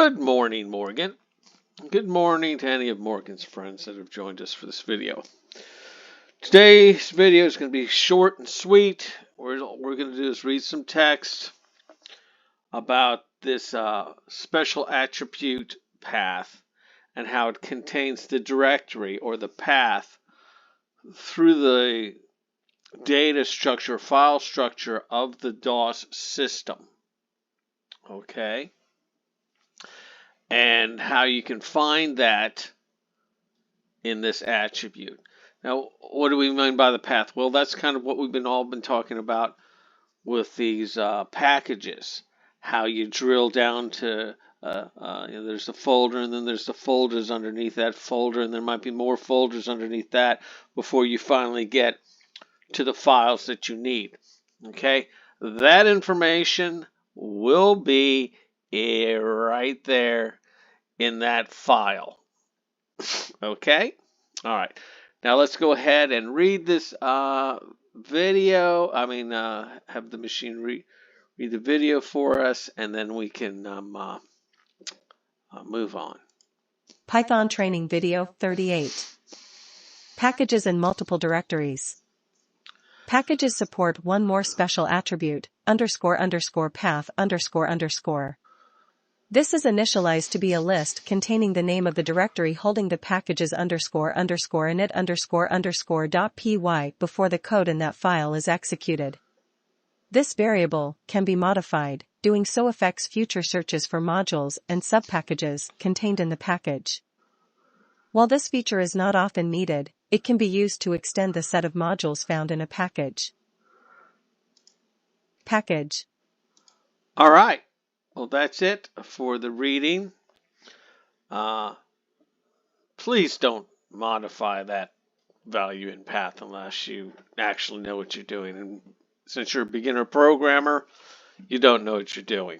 Good morning, Morgan. Good morning to any of Morgan's friends that have joined us for this video. Today's video is going to be short and sweet. We're going to do is read some text about this special attribute path and how it contains the directory or the path through the data structure, file structure of the DOS system. Okay? And how you can find that in this attribute. Now, what do we mean by the path? Well, that's kind of what we've all been talking about with these packages. How you drill down to, there's a folder, and then there's the folders underneath that folder, and there might be more folders underneath that before you finally get to the files that you need. Okay? That information will be right there in that file. Okay? All right. Now let's go ahead and read this video. Have the machine read the video for us, and then we can move on. Python Training Video 38. Packages in multiple directories. Packages support one more special attribute, __path__. This is initialized to be a list containing the name of the directory holding the packages __init__.py before the code in that file is executed. This variable can be modified. Doing so affects future searches for modules and subpackages contained in the package. While this feature is not often needed, it can be used to extend the set of modules found in a package. Package. All right. Well, that's it for the reading. Please don't modify that value in path unless you actually know what you're doing. And since you're a beginner programmer, you don't know what you're doing.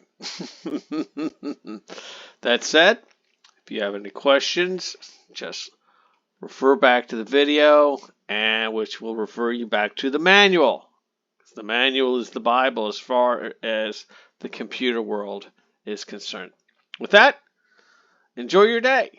That said, if you have any questions, just refer back to the video, and which will refer you back to the manual. The manual is the Bible as far as the computer world is concerned. With that, enjoy your day.